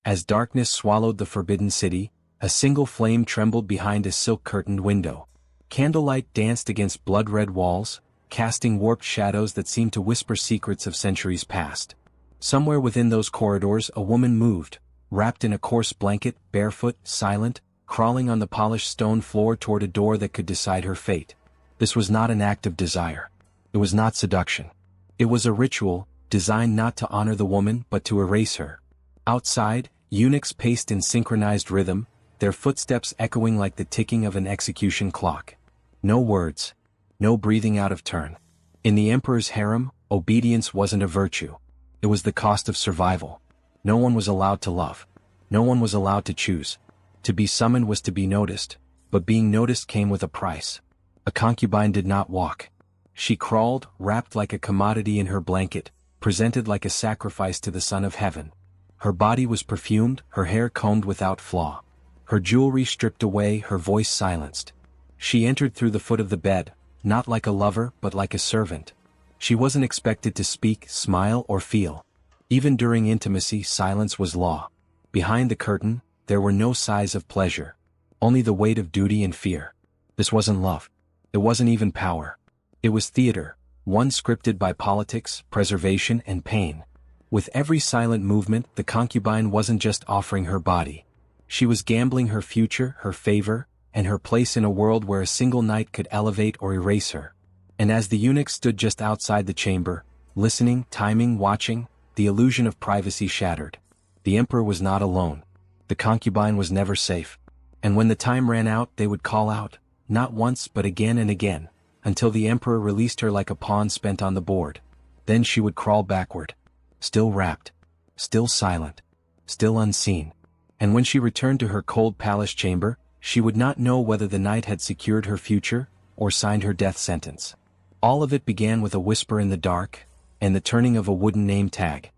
As darkness swallowed the forbidden city, a single flame trembled behind a silk-curtained window. Candlelight danced against blood-red walls, casting warped shadows that seemed to whisper secrets of centuries past. Somewhere within those corridors a woman moved, wrapped in a coarse blanket, barefoot, silent, crawling on the polished stone floor toward a door that could decide her fate. This was not an act of desire. It was not seduction. It was a ritual, designed not to honor the woman but to erase her. Outside, eunuchs paced in synchronized rhythm, their footsteps echoing like the ticking of an execution clock. No words. No breathing out of turn. In the emperor's harem, obedience wasn't a virtue. It was the cost of survival. No one was allowed to love. No one was allowed to choose. To be summoned was to be noticed, but being noticed came with a price. A concubine did not walk. She crawled, wrapped like a commodity in her blanket, presented like a sacrifice to the Son of Heaven. Her body was perfumed, her hair combed without flaw. Her jewelry stripped away, her voice silenced. She entered through the foot of the bed, not like a lover but like a servant. She wasn't expected to speak, smile, or feel. Even during intimacy, silence was law. Behind the curtain, there were no sighs of pleasure. Only the weight of duty and fear. This wasn't love. It wasn't even power. It was theater, one scripted by politics, preservation, and pain. With every silent movement, the concubine wasn't just offering her body. She was gambling her future, her favor, and her place in a world where a single night could elevate or erase her. And as the eunuch stood just outside the chamber, listening, timing, watching, the illusion of privacy shattered. The emperor was not alone. The concubine was never safe. And when the time ran out, they would call out, not once but again and again, until the emperor released her like a pawn spent on the board. Then she would crawl backward. Still wrapped. Still silent. Still unseen. And when she returned to her cold palace chamber, she would not know whether the night had secured her future, or signed her death sentence. All of it began with a whisper in the dark, and the turning of a wooden name tag.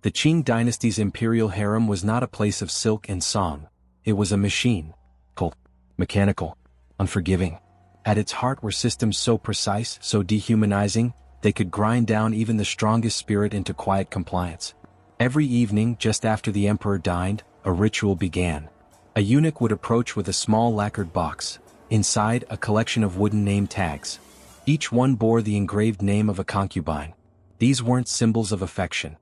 The Qing dynasty's Imperial Harem was not a place of silk and song. It was a machine. Cold, mechanical, unforgiving. At its heart were systems so precise, so dehumanizing, they could grind down even the strongest spirit into quiet compliance. Every evening, just after the emperor dined, a ritual began. A eunuch would approach with a small lacquered box. Inside, a collection of wooden name tags. Each one bore the engraved name of a concubine. These weren't symbols of affection.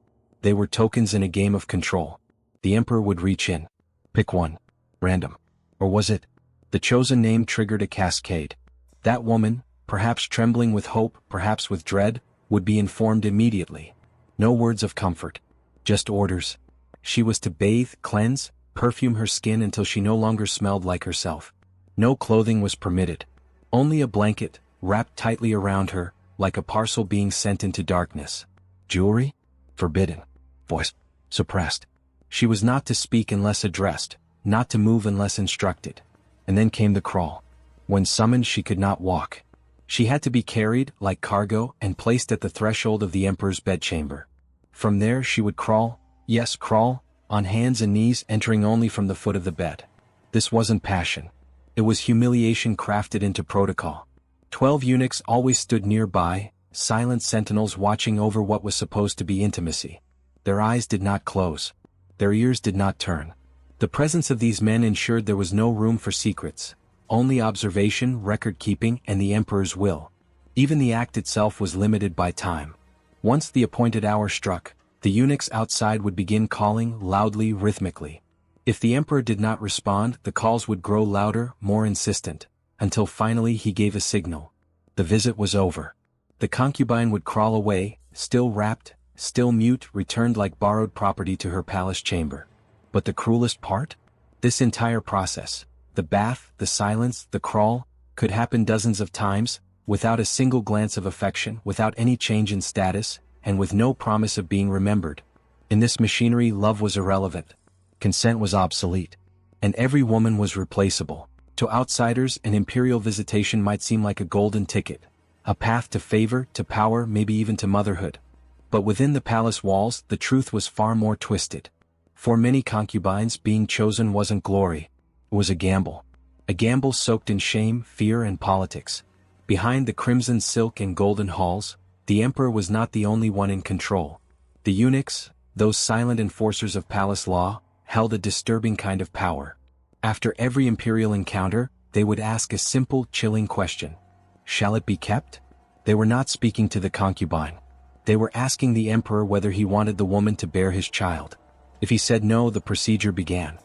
They were tokens in a game of control. The emperor would reach in. Pick one. Random. Or was it? The chosen name triggered a cascade. That woman, perhaps trembling with hope, perhaps with dread, would be informed immediately. No words of comfort. Just orders. She was to bathe, cleanse, perfume her skin until she no longer smelled like herself. No clothing was permitted. Only a blanket, wrapped tightly around her, like a parcel being sent into darkness. Jewelry? Forbidden. Voice? Suppressed. She was not to speak unless addressed, not to move unless instructed. And then came the crawl. When summoned, she could not walk. She had to be carried, like cargo, and placed at the threshold of the emperor's bedchamber. From there she would crawl, yes, crawl, on hands and knees, entering only from the foot of the bed. This wasn't passion. It was humiliation crafted into protocol. 12 eunuchs always stood nearby, silent sentinels watching over what was supposed to be intimacy. Their eyes did not close. Their ears did not turn. The presence of these men ensured there was no room for secrets, only observation, record-keeping, and the emperor's will. Even the act itself was limited by time. Once the appointed hour struck, the eunuchs outside would begin calling, loudly, rhythmically. If the emperor did not respond, the calls would grow louder, more insistent, until finally he gave a signal. The visit was over. The concubine would crawl away, still wrapped, still mute, returned like borrowed property to her palace chamber. But the cruelest part? This entire process, the bath, the silence, the crawl, could happen dozens of times, without a single glance of affection, without any change in status, and with no promise of being remembered. In this machinery, love was irrelevant. Consent was obsolete. And every woman was replaceable. To outsiders, an imperial visitation might seem like a golden ticket, a path to favor, to power, maybe even to motherhood. But within the palace walls, the truth was far more twisted. For many concubines, being chosen wasn't glory. It was a gamble. A gamble soaked in shame, fear, and politics. Behind the crimson silk and golden halls, the emperor was not the only one in control. The eunuchs, those silent enforcers of palace law, held a disturbing kind of power. After every imperial encounter, they would ask a simple, chilling question. Shall it be kept? They were not speaking to the concubine. They were asking the emperor whether he wanted the woman to bear his child. If he said no, the procedure began.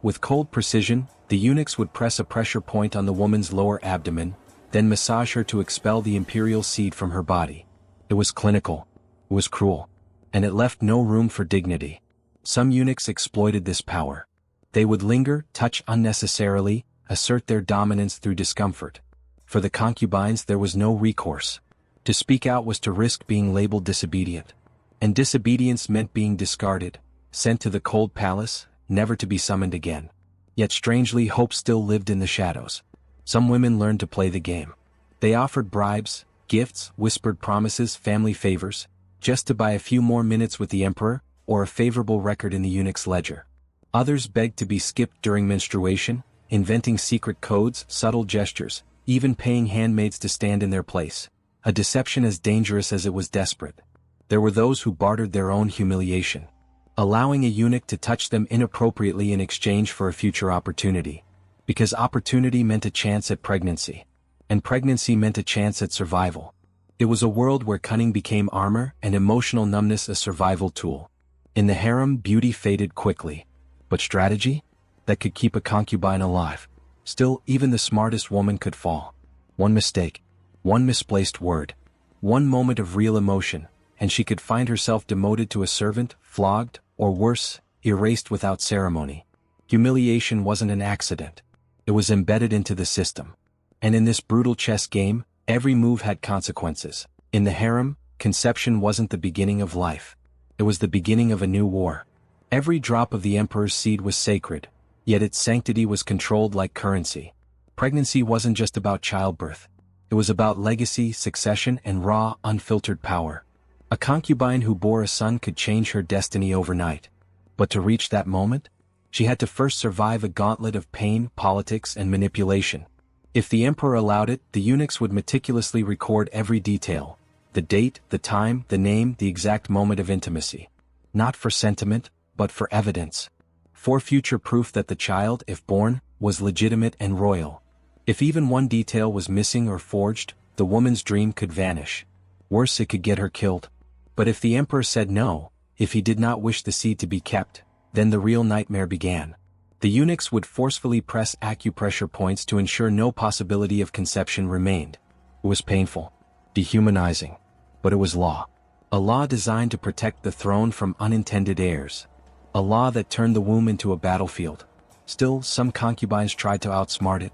With cold precision, the eunuchs would press a pressure point on the woman's lower abdomen, then massage her to expel the imperial seed from her body. It was clinical. It was cruel. And it left no room for dignity. Some eunuchs exploited this power. They would linger, touch unnecessarily, assert their dominance through discomfort. For the concubines there was no recourse. To speak out was to risk being labeled disobedient. And disobedience meant being discarded, sent to the cold palace, never to be summoned again. Yet strangely, hope still lived in the shadows. Some women learned to play the game. They offered bribes, gifts, whispered promises, family favors, just to buy a few more minutes with the emperor, or a favorable record in the eunuch's ledger. Others begged to be skipped during menstruation, inventing secret codes, subtle gestures, even paying handmaids to stand in their place. A deception as dangerous as it was desperate. There were those who bartered their own humiliation, allowing a eunuch to touch them inappropriately in exchange for a future opportunity. Because opportunity meant a chance at pregnancy. And pregnancy meant a chance at survival. It was a world where cunning became armor and emotional numbness a survival tool. In the harem, beauty faded quickly. But strategy? That could keep a concubine alive. Still, even the smartest woman could fall. One mistake. One misplaced word. One moment of real emotion, and she could find herself demoted to a servant, flogged, or worse, erased without ceremony. Humiliation wasn't an accident. It was embedded into the system. And in this brutal chess game, every move had consequences. In the harem, conception wasn't the beginning of life. It was the beginning of a new war. Every drop of the emperor's seed was sacred, yet its sanctity was controlled like currency. Pregnancy wasn't just about childbirth. It was about legacy, succession, and raw, unfiltered power. A concubine who bore a son could change her destiny overnight. But to reach that moment, she had to first survive a gauntlet of pain, politics, and manipulation. If the emperor allowed it, the eunuchs would meticulously record every detail. The date, the time, the name, the exact moment of intimacy. Not for sentiment, but for evidence. For future proof that the child, if born, was legitimate and royal. If even one detail was missing or forged, the woman's dream could vanish. Worse, it could get her killed. But if the emperor said no, if he did not wish the seed to be kept, then the real nightmare began. The eunuchs would forcefully press acupressure points to ensure no possibility of conception remained. It was painful, dehumanizing, but it was law. A law designed to protect the throne from unintended heirs. A law that turned the womb into a battlefield. Still, some concubines tried to outsmart it.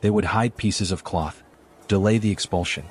They would hide pieces of cloth, delay the expulsion,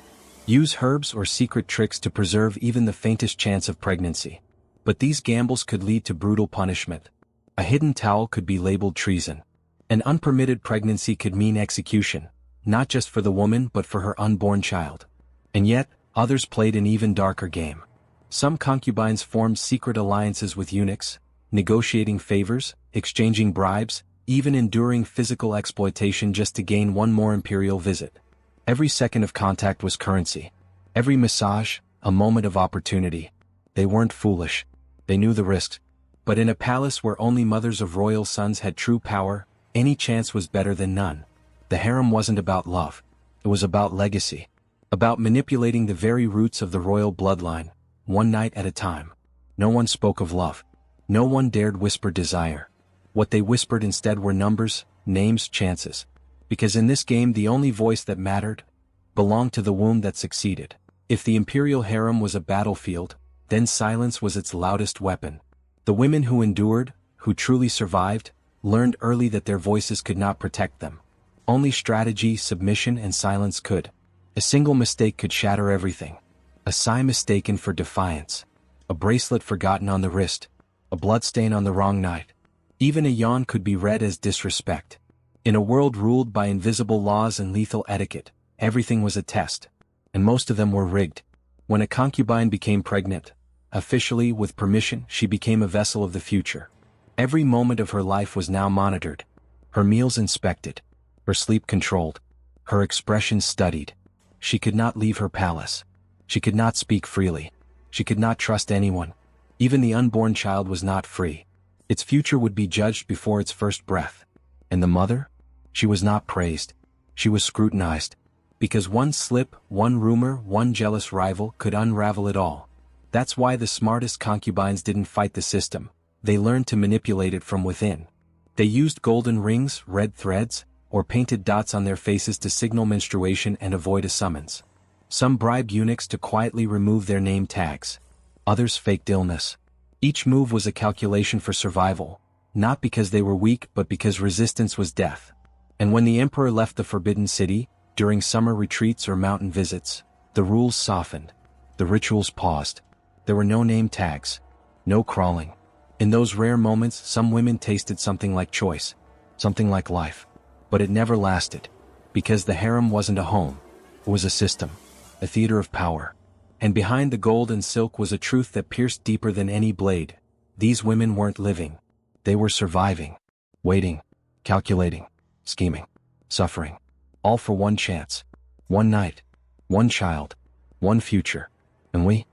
use herbs or secret tricks to preserve even the faintest chance of pregnancy. But these gambles could lead to brutal punishment. A hidden towel could be labeled treason. An unpermitted pregnancy could mean execution, not just for the woman but for her unborn child. And yet, others played an even darker game. Some concubines formed secret alliances with eunuchs, negotiating favors, exchanging bribes, even enduring physical exploitation just to gain one more imperial visit. Every second of contact was currency. Every massage, a moment of opportunity. They weren't foolish. They knew the risks. But in a palace where only mothers of royal sons had true power, any chance was better than none. The harem wasn't about love. It was about legacy. About manipulating the very roots of the royal bloodline, one night at a time. No one spoke of love. No one dared whisper desire. What they whispered instead were numbers, names, chances. Because in this game the only voice that mattered belonged to the womb that succeeded. If the imperial harem was a battlefield, then silence was its loudest weapon. The women who endured, who truly survived, learned early that their voices could not protect them. Only strategy, submission, and silence could. A single mistake could shatter everything. A sigh mistaken for defiance. A bracelet forgotten on the wrist. A bloodstain on the wrong night. Even a yawn could be read as disrespect. In a world ruled by invisible laws and lethal etiquette, everything was a test. And most of them were rigged. When a concubine became pregnant, officially, with permission, she became a vessel of the future. Every moment of her life was now monitored. Her meals inspected. Her sleep controlled. Her expressions studied. She could not leave her palace. She could not speak freely. She could not trust anyone. Even the unborn child was not free. Its future would be judged before its first breath. And the mother? She was not praised. She was scrutinized. Because one slip, one rumor, one jealous rival could unravel it all. That's why the smartest concubines didn't fight the system. They learned to manipulate it from within. They used golden rings, red threads, or painted dots on their faces to signal menstruation and avoid a summons. Some bribed eunuchs to quietly remove their name tags. Others faked illness. Each move was a calculation for survival, not because they were weak but because resistance was death. And when the emperor left the Forbidden City, during summer retreats or mountain visits, the rules softened. The rituals paused. There were no name tags. No crawling. In those rare moments, some women tasted something like choice, something like life. But it never lasted. Because the harem wasn't a home. It was a system. A theater of power. And behind the gold and silk was a truth that pierced deeper than any blade. These women weren't living. They were surviving. Waiting. Calculating. Scheming. Suffering. All for one chance. One night. One child. One future. And we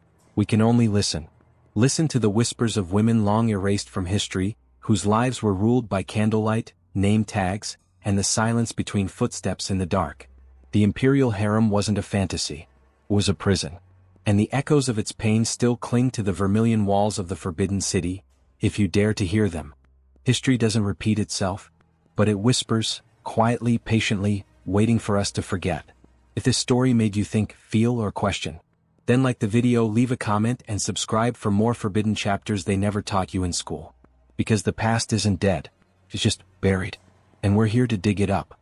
can only listen. Listen to the whispers of women long erased from history, whose lives were ruled by candlelight, name tags, and the silence between footsteps in the dark. The Imperial Harem wasn't a fantasy. It was a prison. And the echoes of its pain still cling to the vermilion walls of the Forbidden City, if you dare to hear them. History doesn't repeat itself, but it whispers, quietly, patiently, waiting for us to forget. If this story made you think, feel, or question, then like the video, leave a comment, and subscribe for more forbidden chapters they never taught you in school. Because the past isn't dead, it's just buried. And we're here to dig it up.